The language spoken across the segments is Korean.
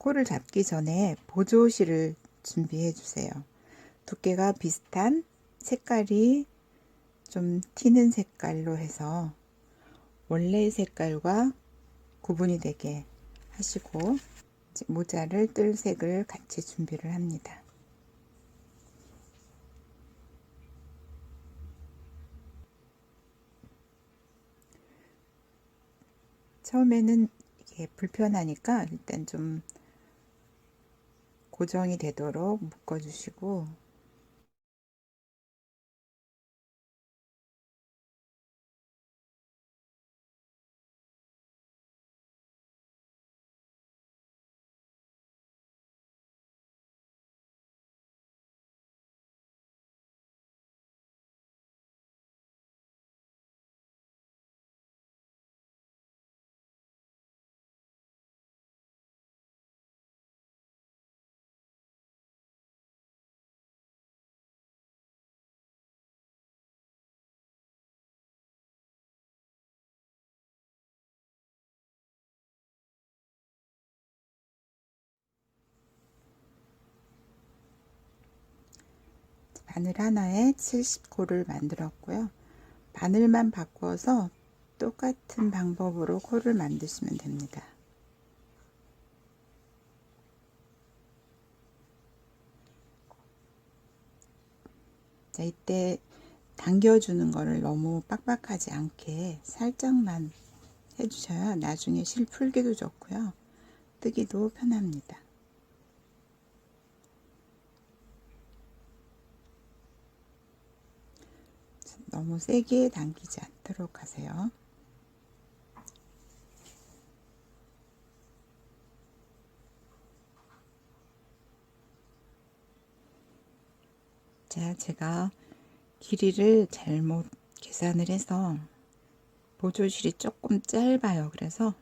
코를 잡기 전에 보조실을 준비해 주세요. 두께가 비슷한 색깔이 좀 튀는 색깔로 해서 원래의 색깔과 구분이 되게 하시고 이제 모자를 뜰 색을 같이 준비를 합니다. 처음에는 이게 불편하니까 일단 좀 고정이 되도록 묶어주시고 바늘 하나에 70코를 만들었고요. 바늘만 바꿔서 똑같은 방법으로 코를 만드시면 됩니다. 자, 이때 당겨주는 거를 너무 빡빡하지 않게 살짝만 해주셔야 나중에 실 풀기도 좋고요. 뜨기도 편합니다. 너무 세게 당기지 않도록 하세요. 자, 제가 길이를 잘못 계산을 해서 보조실이 조금 짧아요. 그래서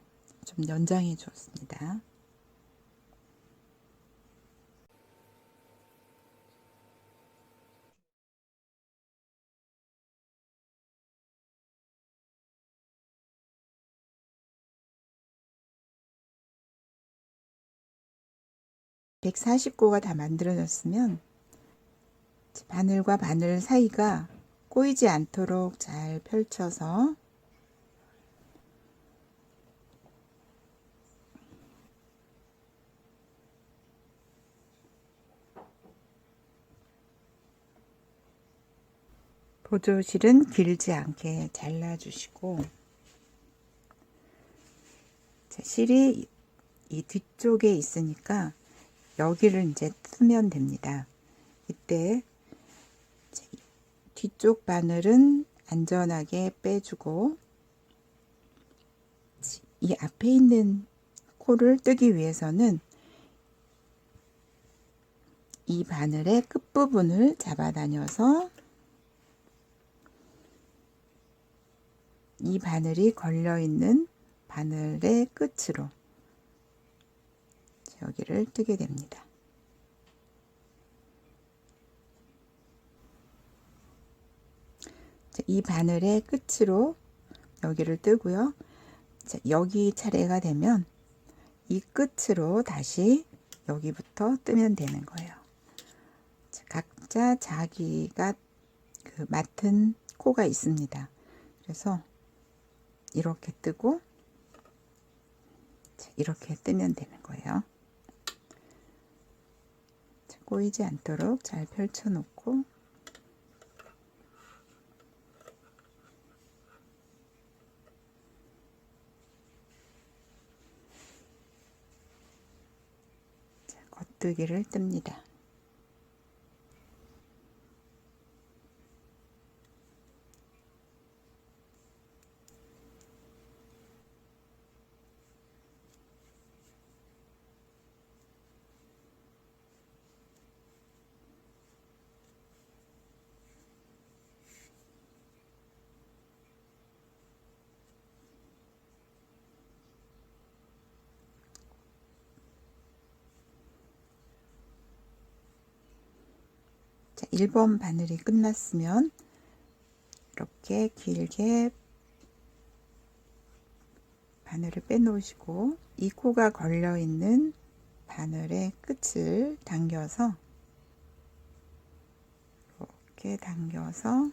좀 연장해 줬습니다. (140코가) 다 만들어졌으면 바늘과 바늘 사이가 꼬이지 않도록 잘 펼쳐서 보조실은 길지 않게 잘라주시고, 실이 이 뒤쪽에 있으니까 여기를 이제 뜨면 됩니다. 이때 뒤쪽 바늘은 안전하게 빼주고 이 앞에 있는 코를 뜨기 위해서는 이 바늘의 끝부분을 잡아다녀서 이 바늘이 걸려있는 바늘의 끝으로 여기를 뜨게 됩니다. 이 바늘의 끝으로 여기를 뜨고요. 여기 차례가 되면 이 끝으로 다시 여기부터 뜨면 되는 거예요. 각자 자기가 맡은 코가 있습니다. 그래서 이렇게 뜨고 이렇게 뜨면 되는 거예요. 꼬이지 않도록 잘 펼쳐 놓고 겉뜨기를 뜹니다. 자, 1번 바늘이 끝났으면 이렇게 길게 바늘을 빼놓으시고 이 코가 걸려 있는 바늘의 끝을 당겨서 이렇게 당겨서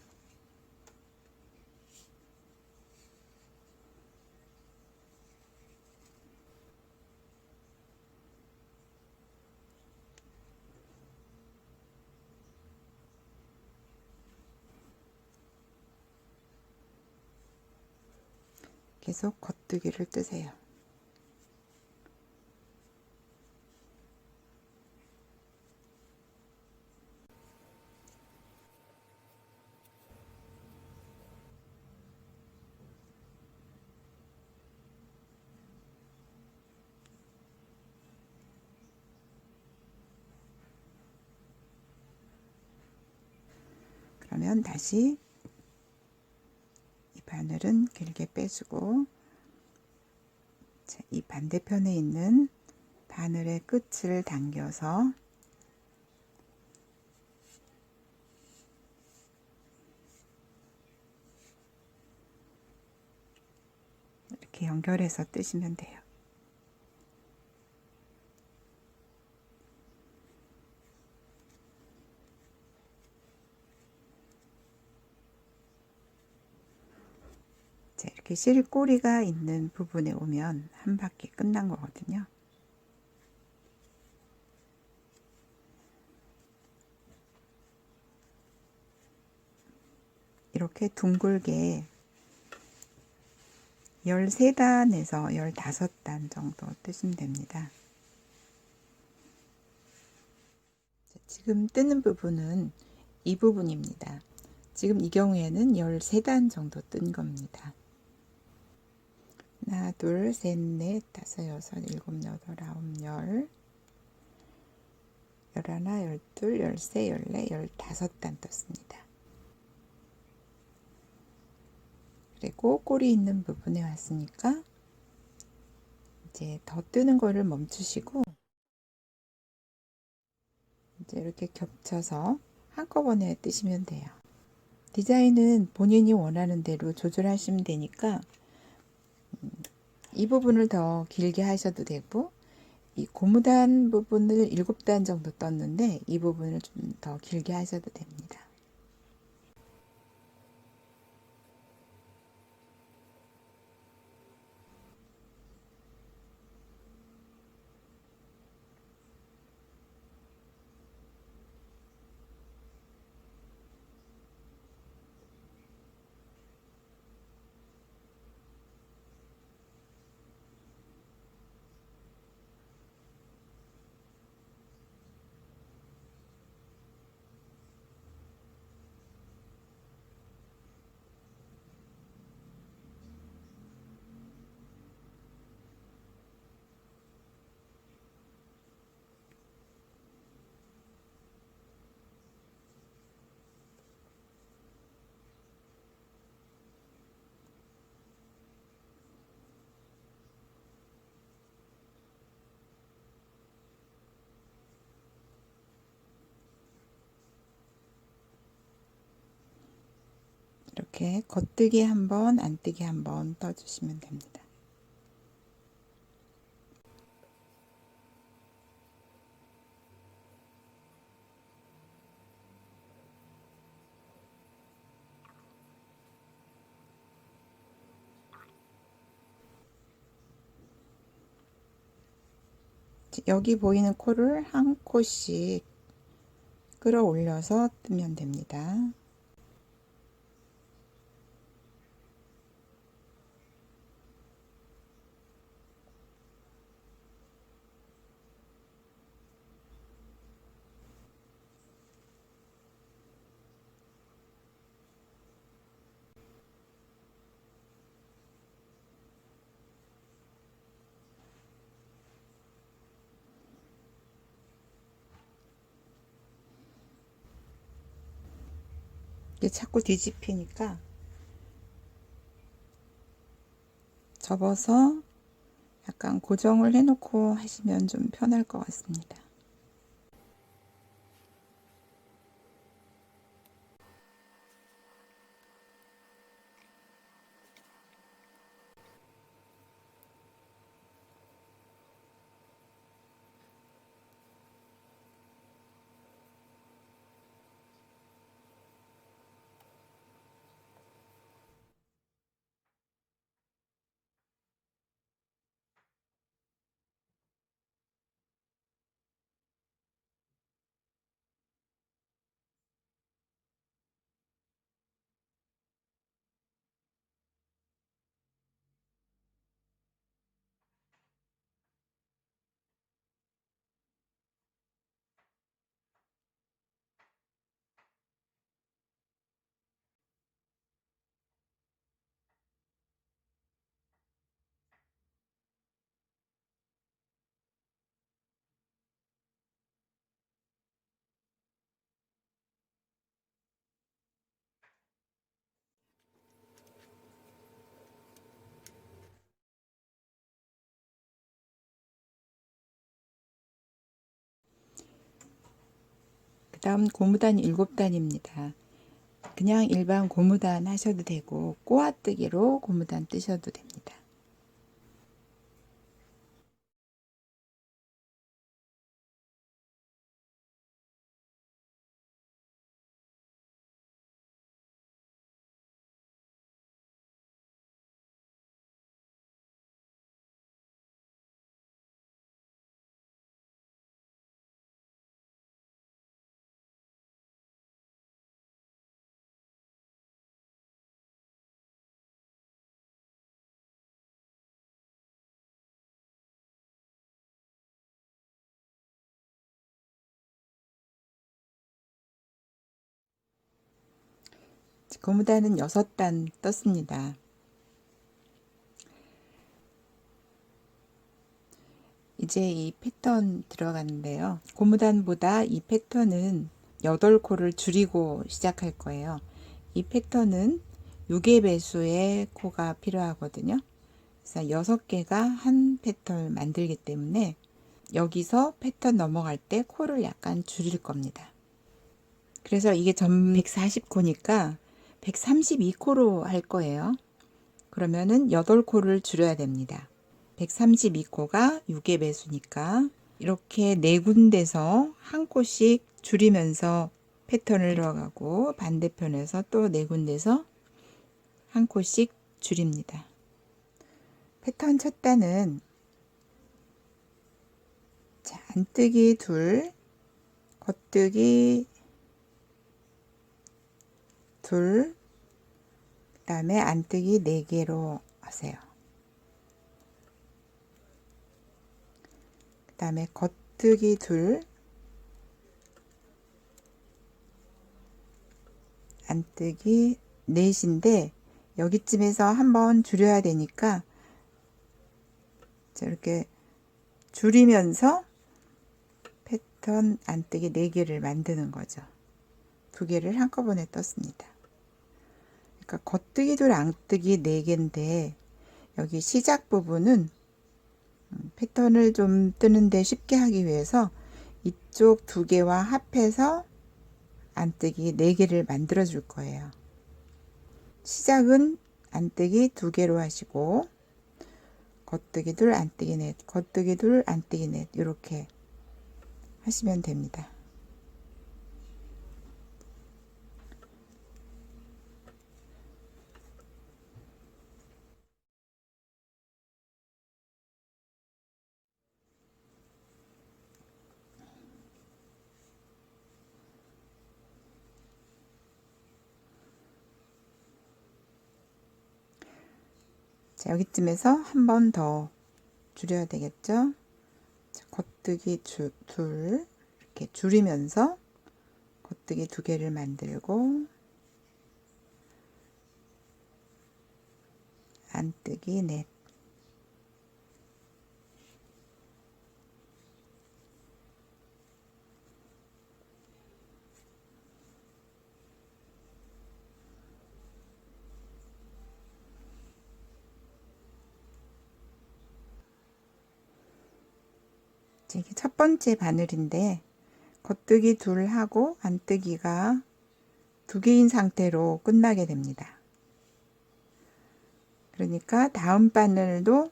계속 겉뜨기를 뜨세요. 그러면 다시 이 바늘은 길게 빼주고, 이 반대편에 있는 바늘의 끝을 당겨서 이렇게 연결해서 뜨시면 돼요. 자, 이렇게 실꼬리가 있는 부분에 오면 한 바퀴 끝난 거거든요. 이렇게 둥글게 13단에서 15단 정도 뜨시면 됩니다. 지금 뜨는 부분은 이 부분입니다. 지금 이 경우에는 13단 정도 뜬 겁니다. 하나, 둘, 셋, 넷, 다섯, 여섯, 일곱, 여덟, 아홉, 열, 열하나, 열둘, 열세, 열네, 15단 떴습니다. 그리고 꼬리 있는 부분에 왔으니까 이제 더 뜨는 거를 멈추시고 이제 이렇게 겹쳐서 한꺼번에 뜨시면 돼요. 디자인은 본인이 원하는 대로 조절하시면 되니까 이 부분을 더 길게 하셔도 되고, 이 고무단 부분을 7단 정도 떴는데 이 부분을 좀 더 길게 하셔도 됩니다. 이렇게 겉뜨기 한번, 안뜨기 한번 떠주시면 됩니다. 여기 보이는 코를 한 코씩 끌어올려서 뜨면 됩니다. 이게 자꾸 뒤집히니까 접어서 약간 고정을 해놓고 하시면 좀 편할 것 같습니다. 다음 고무단 7단입니다. 그냥 일반 고무단 하셔도 되고 꼬아뜨기로 고무단 뜨셔도 됩니다. 고무단은 6단 떴습니다. 이제 이 패턴 들어가는데요. 고무단보다 이 패턴은 8코를 줄이고 시작할 거예요. 이 패턴은 6의 배수의 코가 필요하거든요. 그래서 6개가 한 패턴을 만들기 때문에 여기서 패턴 넘어갈 때 코를 약간 줄일 겁니다. 그래서 이게 전 140코니까 132코로 할 거예요. 그러면은 8코를 줄여야 됩니다. 132코가 6의 배수니까 이렇게 4군데서 한 코씩 줄이면서 패턴을 들어가고 반대편에서 또 4군데서 한 코씩 줄입니다. 패턴 첫 단은 자, 안뜨기 둘, 겉뜨기 둘, 그 다음에 안뜨기 4개로 하세요. 그 다음에 겉뜨기 둘, 안뜨기 넷인데 여기쯤에서 한번 줄여야 되니까 이렇게 줄이면서 패턴 안뜨기 4개를 만드는 거죠. 2개를 한꺼번에 떴습니다. 그러니까 겉뜨기 둘, 안뜨기 4개인데 여기 시작 부분은 패턴을 좀 뜨는데 쉽게 하기 위해서 이쪽 2개와 합해서 안뜨기 4개를 만들어 줄 거예요. 시작은 안뜨기 2개로 하시고 겉뜨기 둘, 안뜨기 넷, 겉뜨기 둘, 안뜨기 넷 이렇게 하시면 됩니다. 자, 여기쯤에서 한 번 더 줄여야 되겠죠? 자, 겉뜨기 둘 이렇게 줄이면서 겉뜨기 2개를 만들고 안뜨기 넷, 이게 첫 번째 바늘인데 겉뜨기 둘 하고 안뜨기가 2개인 상태로 끝나게 됩니다. 그러니까 다음 바늘도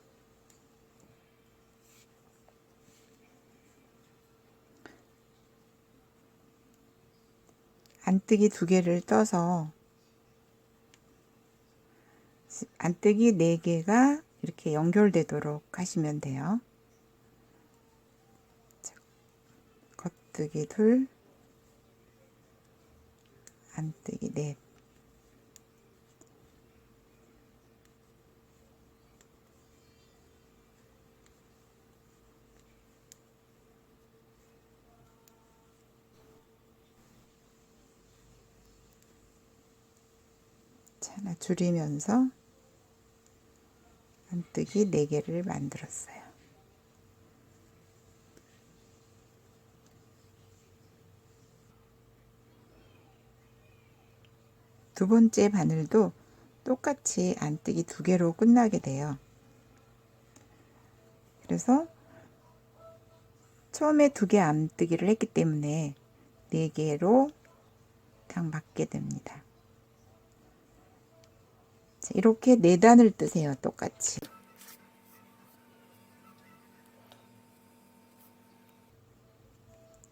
안뜨기 2개를 떠서 안뜨기 4개가 이렇게 연결되도록 하시면 돼요. 자, 겉뜨기 둘, 안뜨기 넷, 자, 하나 줄이면서 안뜨기 4개를 만들었어요. 두 번째 바늘도 똑같이 안뜨기 2개로 끝나게 돼요. 그래서 처음에 2개 안뜨기를 했기 때문에 4개로 딱 맞게 됩니다. 자, 이렇게 4단을 뜨세요. 똑같이.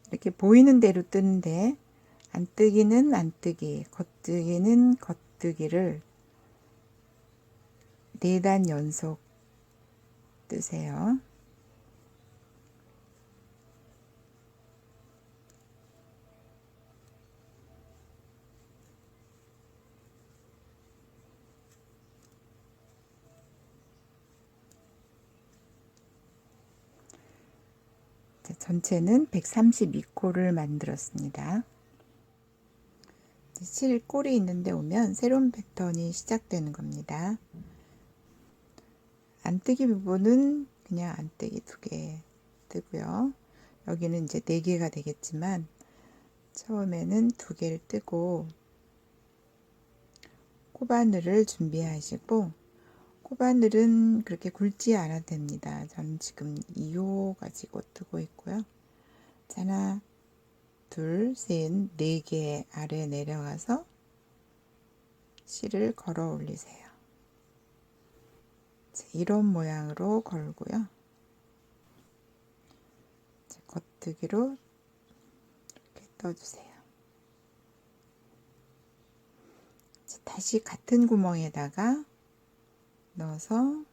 이렇게 보이는 대로 뜨는데 안뜨기는 안뜨기, 겉뜨기는 겉뜨기를 4단 연속 뜨세요. 자, 전체는 132코를 만들었습니다. 실골이 있는데 오면 새로운 패턴이 시작되는 겁니다. 안뜨기 부분은 그냥 안뜨기 2개 뜨고요. 여기는 이제 4개가 되겠지만 처음에는 2개를 뜨고 코바늘을 준비하시고, 코바늘은 그렇게 굵지 않아도 됩니다. 저는 지금 2호 가지고 뜨고 있고요. 하나, 둘, 셋, 4개 아래 내려가서 실을 걸어 올리세요. 자, 이런 모양으로 걸고요. 자, 겉뜨기로 이렇게 떠주세요. 자, 다시 같은 구멍에다가 넣어서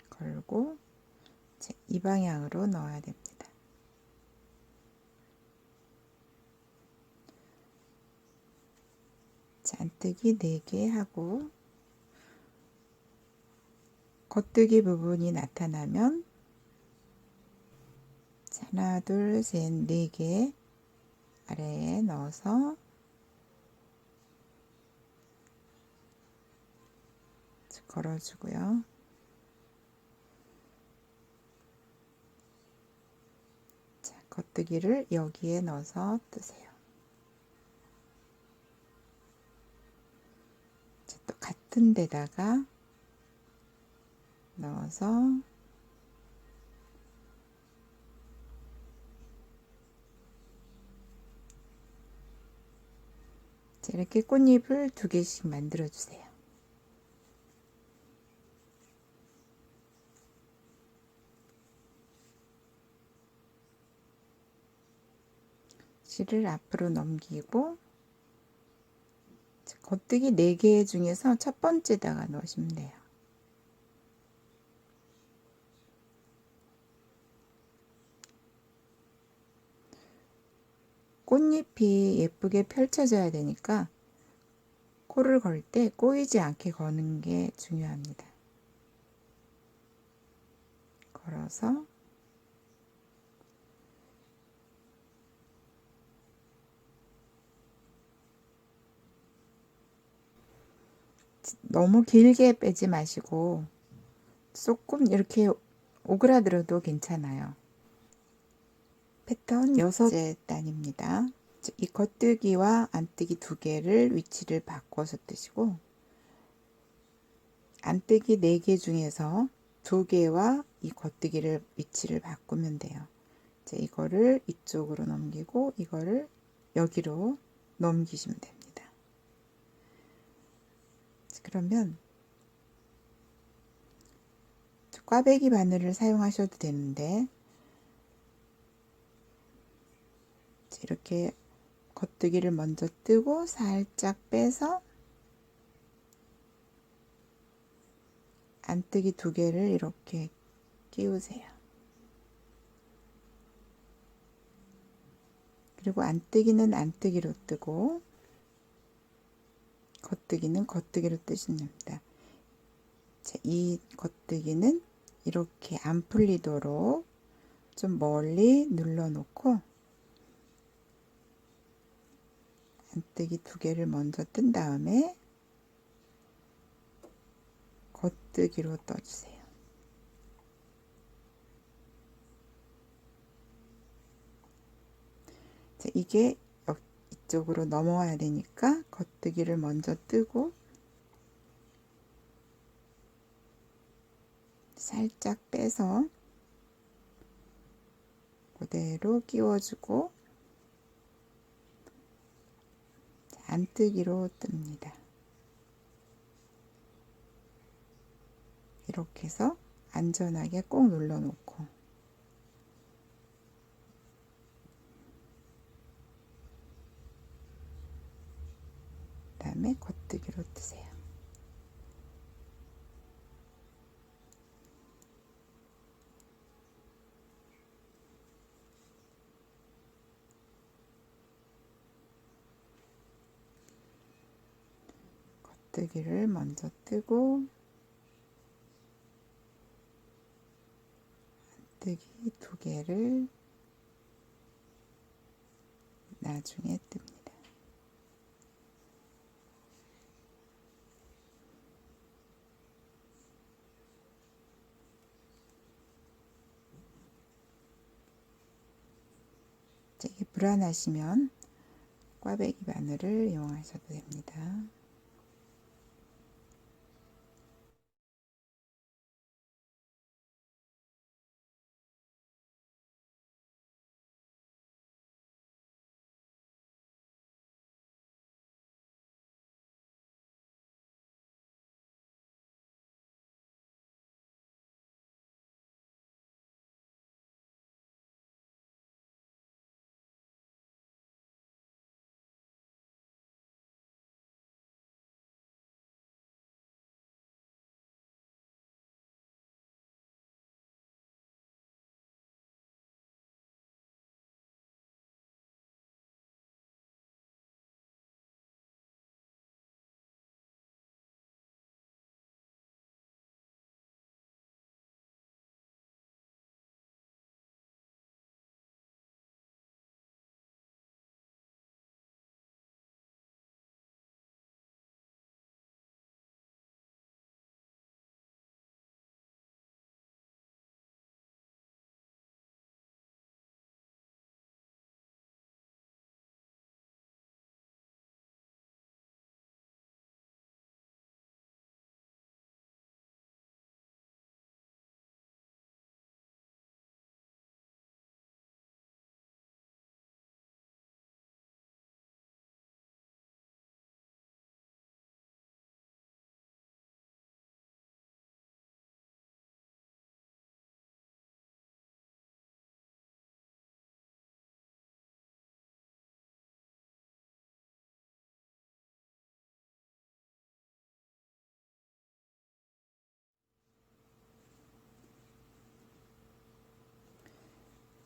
걸고, 자, 이 방향으로 넣어야 됩니다. 자, 안뜨기 4개 하고 겉뜨기 부분이 나타나면 하나, 둘, 셋, 4개 아래에 넣어서 걸어주고요. 자, 겉뜨기를 여기에 넣어서 뜨세요. 자, 또 같은 데다가 넣어서 자, 이렇게 꽃잎을 2개씩 만들어 주세요. 실을 앞으로 넘기고, 자, 겉뜨기 4개 중에서 첫 번째다가 넣으시면 돼요. 꽃잎이 예쁘게 펼쳐져야 되니까 코를 걸 때 꼬이지 않게 거는 게 중요합니다. 걸어서 너무 길게 빼지 마시고 조금 이렇게 오그라들어도 괜찮아요. 패턴 6째 단입니다. 이 겉뜨기와 안뜨기 2개를 위치를 바꿔서 뜨시고, 안뜨기 4개 중에서 2개와 이 겉뜨기를 위치를 바꾸면 돼요. 자, 이거를 이쪽으로 넘기고 이거를 여기로 넘기시면 됩니다. 자, 그러면 꽈배기 바늘을 사용하셔도 되는데, 자, 이렇게 겉뜨기를 먼저 뜨고 살짝 빼서 안뜨기 2개를 이렇게 끼우세요. 그리고 안뜨기는 안뜨기로 뜨고 겉뜨기는 겉뜨기로 뜨시면 됩니다. 자, 이 겉뜨기는 이렇게 안 풀리도록 좀 멀리 눌러 놓고 안뜨기 2개를 먼저 뜬 다음에 겉뜨기로 떠주세요. 자, 이게 이쪽으로 넘어와야 되니까 겉뜨기를 먼저 뜨고 살짝 빼서 그대로 끼워주고 안뜨기로 뜹니다. 이렇게 해서 안전하게 꼭 눌러 놓고 그다음에 겉뜨기로 뜨세요. 겉뜨기를 먼저 뜨고 안뜨기 2개를 나중에 뜹니다. 이게 불안하시면 꽈배기 바늘을 이용하셔도 됩니다.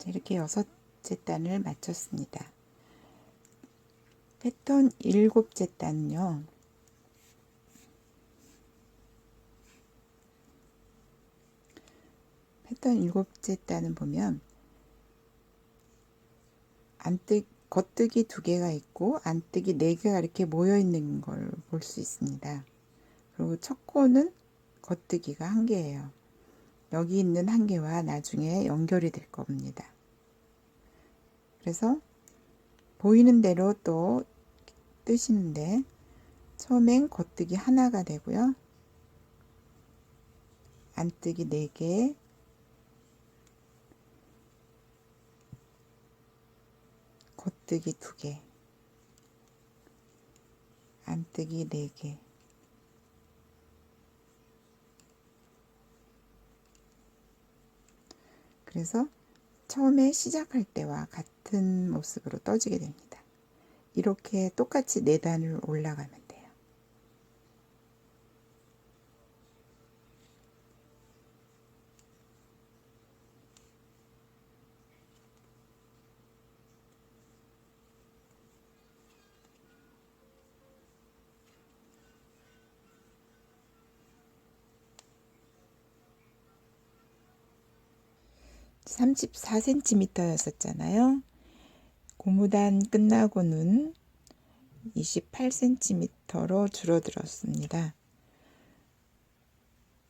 이렇게 6째 단을 마쳤습니다. 패턴 7째 단은요. 패턴 7째 단은 보면 겉뜨기 2개가 있고 안뜨기 4개가 이렇게 모여 있는 걸 볼 수 있습니다. 그리고 첫 코는 겉뜨기가 1개예요. 여기 있는 1개와 나중에 연결이 될 겁니다. 그래서 보이는 대로 또 뜨시는데 처음엔 겉뜨기 1가 되고요. 안뜨기 4개, 겉뜨기 2개, 안뜨기 4개, 그래서 처음에 시작할 때와 같은 모습으로 떠지게 됩니다. 이렇게 똑같이 4단을 올라가면 돼요. (34cm) 였었잖아요. 고무단 끝나고는 28cm로 줄어들었습니다.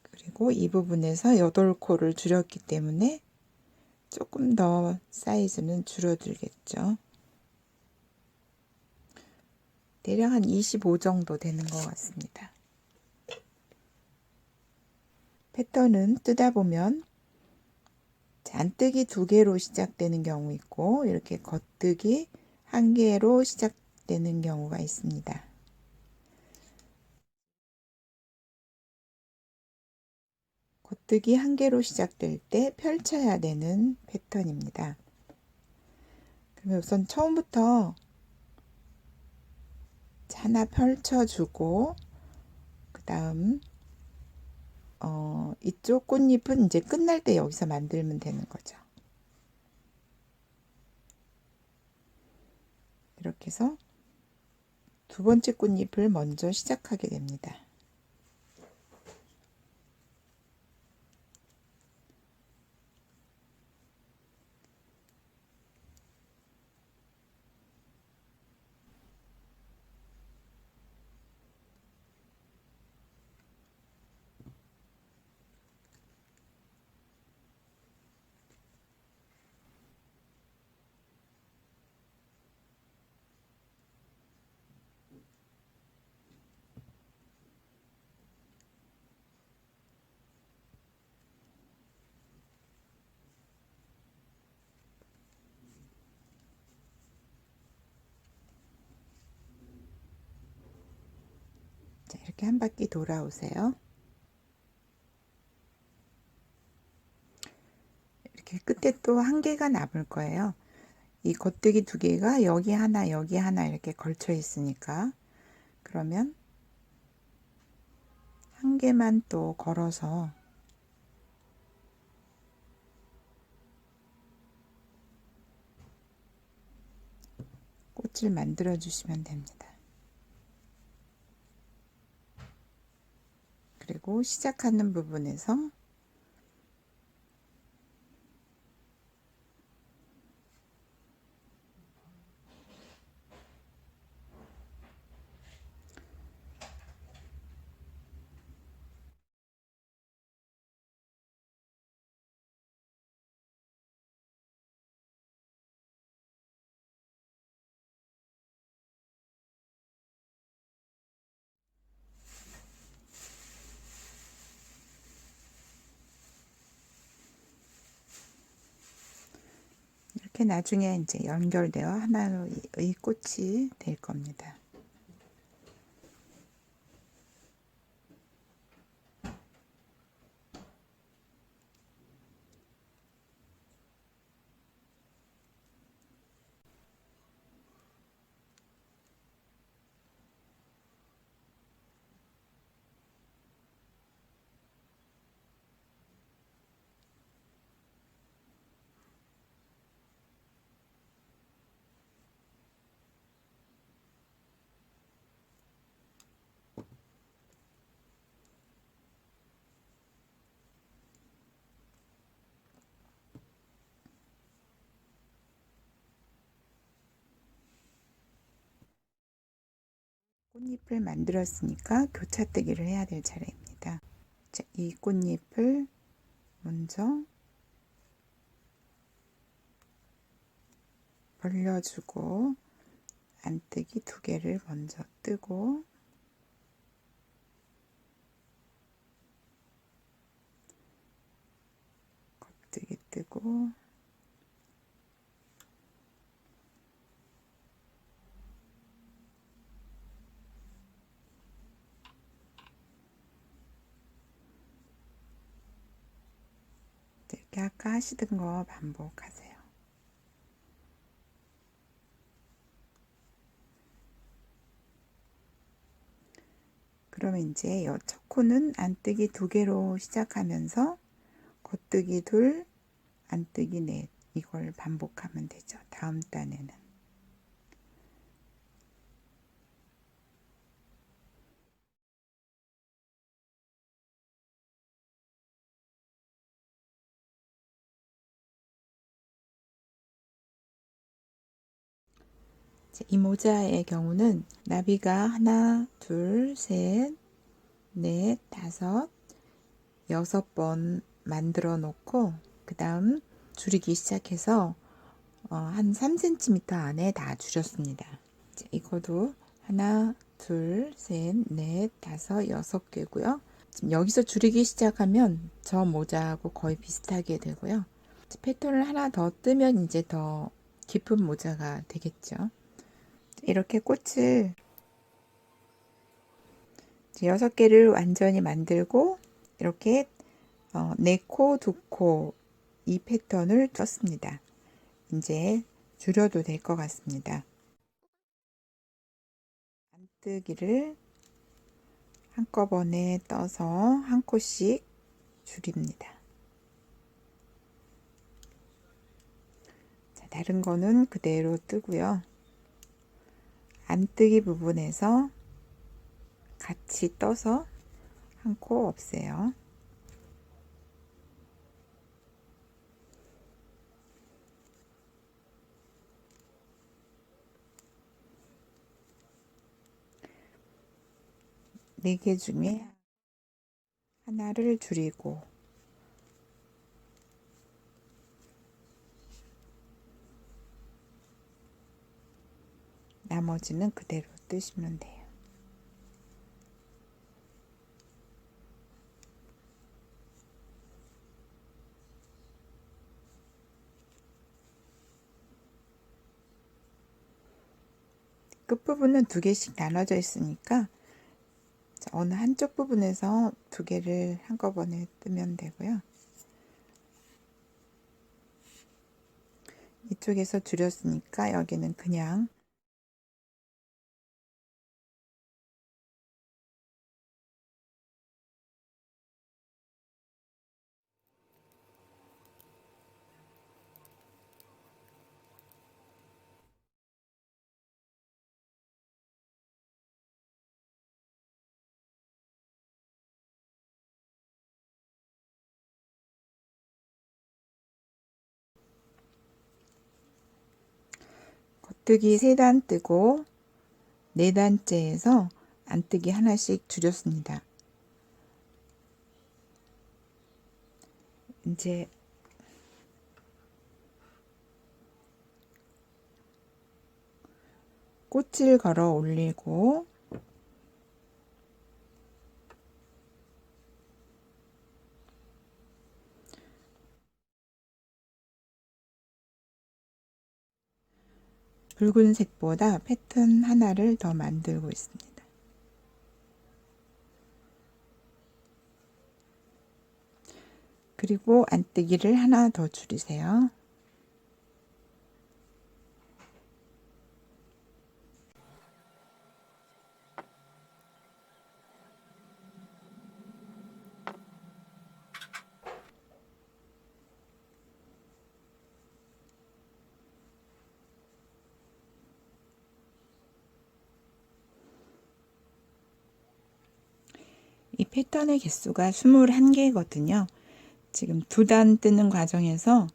그리고 이 부분에서 8코를 줄였기 때문에 조금 더 사이즈는 줄어들겠죠. 대략 한 25 정도 되는 것 같습니다. 패턴은 뜨다 보면 잔뜨기 2개로 시작되는 경우 있고 이렇게 겉뜨기 1개로 시작되는 경우가 있습니다. 겉뜨기 1개로 시작될 때 펼쳐야 되는 패턴입니다. 그러면 우선 처음부터 하나 펼쳐주고 그 다음 이쪽 꽃잎은 이제 끝날 때 여기서 만들면 되는 거죠. 이렇게 해서 2번째 꽃잎을 먼저 시작하게 됩니다. 자, 이렇게 한 바퀴 돌아오세요. 이렇게 끝에 또 1개가 남을 거예요. 이 겉뜨기 2개가 여기 하나 여기 하나 이렇게 걸쳐 있으니까 그러면 1개만 또 걸어서 꽃을 만들어 주시면 됩니다. 그리고 시작하는 부분에서 이렇게 나중에 이제 연결되어 하나의 꽃이 될 겁니다. 꽃잎을 만들었으니까 교차뜨기를 해야 될 차례입니다. 자, 이 꽃잎을 먼저 벌려주고 안뜨기 2개를 먼저 뜨고 겉뜨기 뜨고 이렇게 아까 하시던 거 반복하세요. 그러면 이제 첫 코는 안뜨기 2개로 시작하면서 겉뜨기 2, 안뜨기 4 이걸 반복하면 되죠. 다음 단에는. 이 모자의 경우는 나비가 하나, 둘, 셋, 넷, 다섯, 6번 만들어 놓고 그 다음 줄이기 시작해서 한 3cm 안에 다 줄였습니다. 이거도 하나, 둘, 셋, 넷, 다섯, 6개고요. 지금 여기서 줄이기 시작하면 저 모자하고 거의 비슷하게 되고요. 패턴을 하나 더 뜨면 이제 더 깊은 모자가 되겠죠. 이렇게 꽃을 6개를 완전히 만들고 이렇게 4코, 2코 이 패턴을 떴습니다. 이제 줄여도 될 것 같습니다. 안뜨기를 한꺼번에 떠서 한 코씩 줄입니다. 자, 다른 거는 그대로 뜨고요. 안뜨기 부분에서 같이 떠서 한 코 없애요. 네 개 중에 하나를 줄이고 나머지는 그대로 뜨시면 돼요. 끝부분은 2개씩 나눠져 있으니까 어느 한쪽 부분에서 2개를 한꺼번에 뜨면 되고요. 이쪽에서 줄였으니까 여기는 그냥 겉뜨기 3단 뜨고 4단째에서 안뜨기 하나씩 줄였습니다. 이제 꽃을 걸어 올리고 붉은색보다 패턴 하나를 더 만들고 있습니다. 그리고 안뜨기를 하나 더 줄이세요. 이 패턴의 개수가 21개거든요. 지금 2단 뜨는 과정에서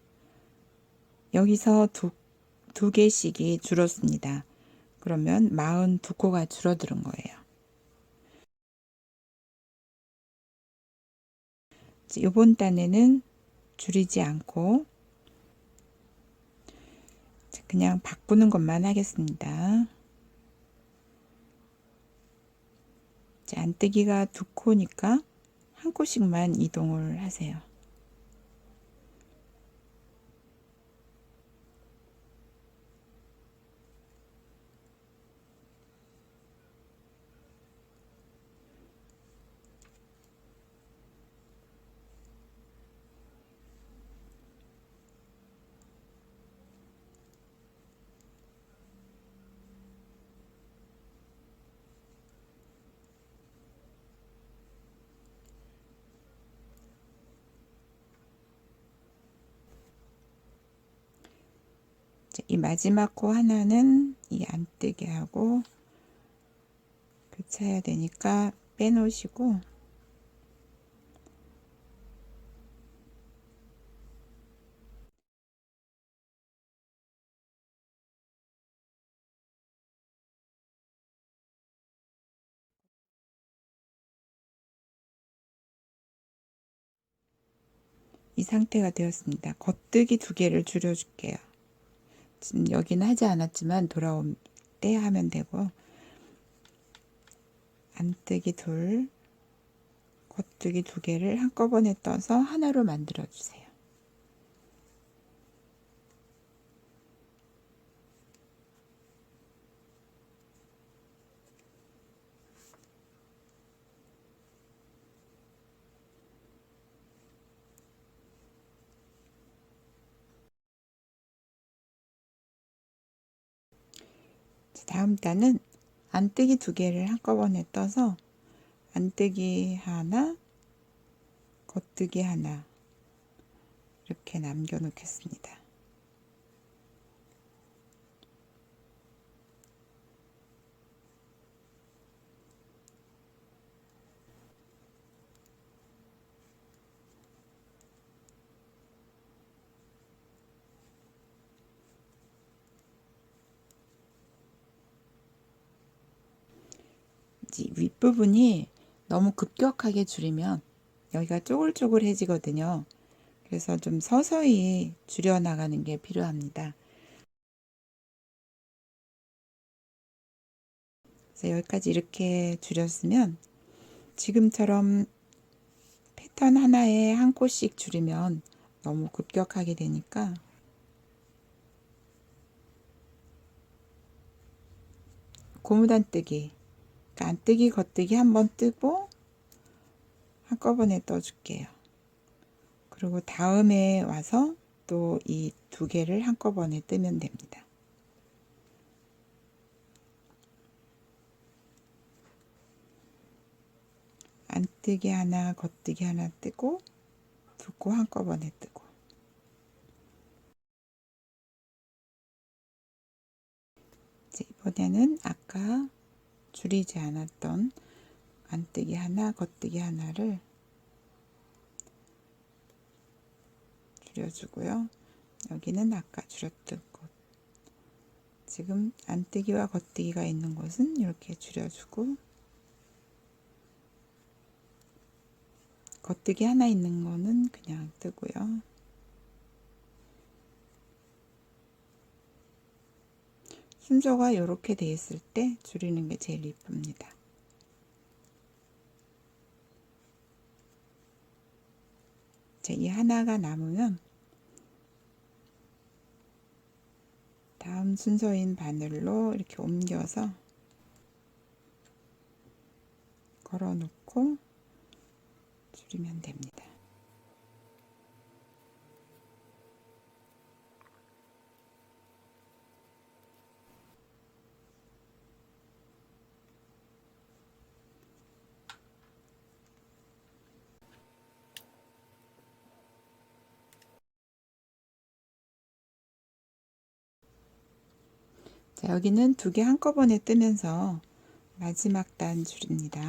여기서 두 개씩이 줄었습니다. 그러면 42코가 줄어드는 거예요. 이번 단에는 줄이지 않고 그냥 바꾸는 것만 하겠습니다. 안뜨기가 2코니까 한 코씩만 이동을 하세요. 이 마지막 코 하나는 이 안뜨기 하고 교차해야 되니까 빼놓으시고 이 상태가 되었습니다. 겉뜨기 2개를 줄여줄게요. 지금 여기는 하지 않았지만 돌아올 때 하면 되고 안뜨기 2, 겉뜨기 2개를 한꺼번에 떠서 하나로 만들어 주세요. 다음 단은 안뜨기 2개를 한꺼번에 떠서 안뜨기 하나, 겉뜨기 하나 이렇게 남겨 놓겠습니다. 윗부분이 너무 급격하게 줄이면 여기가 쪼글쪼글해지거든요. 그래서 좀 서서히 줄여 나가는 게 필요합니다. 그래서 여기까지 이렇게 줄였으면 지금처럼 패턴 하나에 한 코씩 줄이면 너무 급격하게 되니까 고무단뜨기, 그러니까 안뜨기 겉뜨기 한번 뜨고 한꺼번에 떠줄게요. 그리고 다음에 와서 또 이 2개를 한꺼번에 뜨면 됩니다. 안뜨기 하나, 겉뜨기 하나 뜨고 붓고 한꺼번에 뜨고 이번에는 아까 줄이지 않았던 안뜨기 하나, 겉뜨기 하나를 줄여주고요. 여기는 아까 줄였던 곳, 지금 안뜨기와 겉뜨기가 있는 곳은 이렇게 줄여주고 겉뜨기 하나 있는 거는 그냥 뜨고요. 순서가 이렇게 돼 있을 때 줄이는 게 제일 이쁩니다. 이 하나가 남으면 다음 순서인 바늘로 이렇게 옮겨서 걸어 놓고 줄이면 됩니다. 자, 여기는 2개 한꺼번에 뜨면서 마지막 단 줄입니다.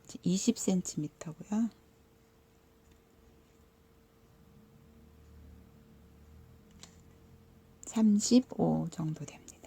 자, 20cm고요. 35 정도 됩니다.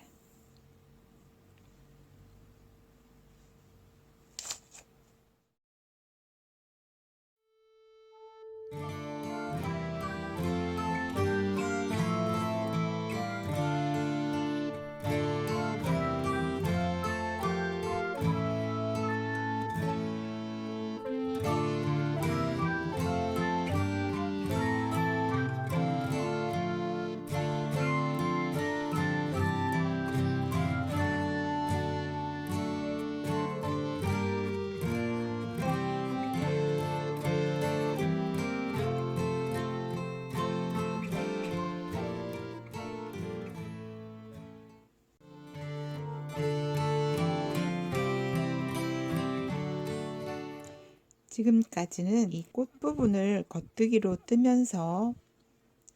지금까지는 이 꽃 부분을 겉뜨기로 뜨면서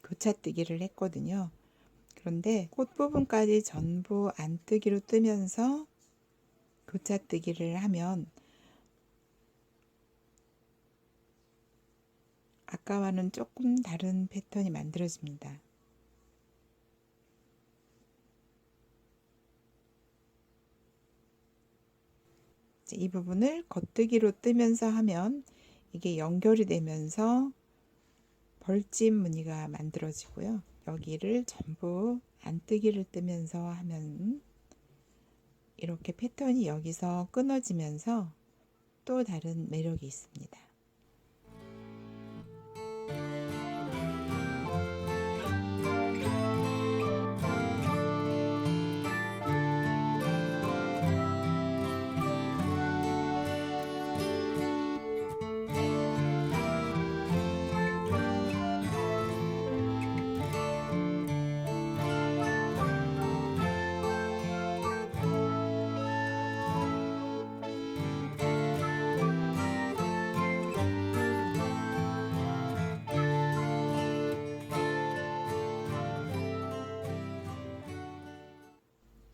교차뜨기를 했거든요. 그런데 꽃 부분까지 전부 안뜨기로 뜨면서 교차뜨기를 하면 아까와는 조금 다른 패턴이 만들어집니다. 이 부분을 겉뜨기로 뜨면서 하면 이게 연결이 되면서 벌집 무늬가 만들어지고요. 여기를 전부 안뜨기를 뜨면서 하면 이렇게 패턴이 여기서 끊어지면서 또 다른 매력이 있습니다.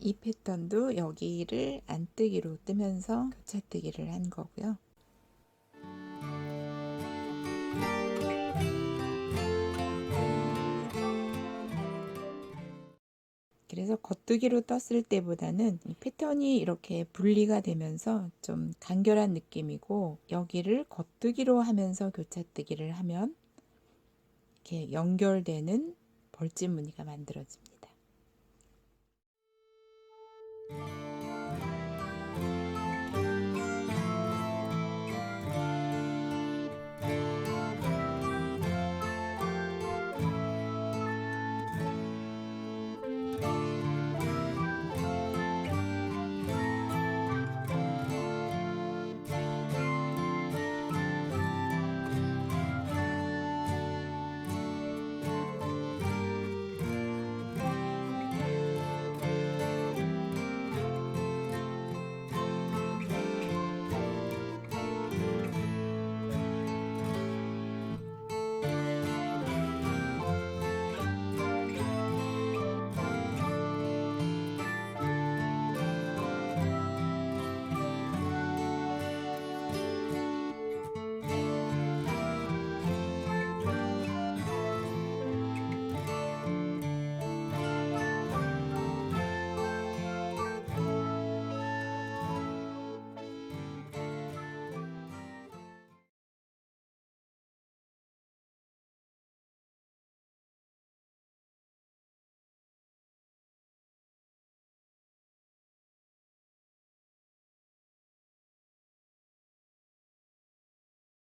이 패턴도 여기를 안뜨기로 뜨면서 교차뜨기를 한 거고요. 그래서 겉뜨기로 떴을 때보다는 이 패턴이 이렇게 분리가 되면서 좀 간결한 느낌이고, 여기를 겉뜨기로 하면서 교차뜨기를 하면 이렇게 연결되는 벌집 무늬가 만들어집니다.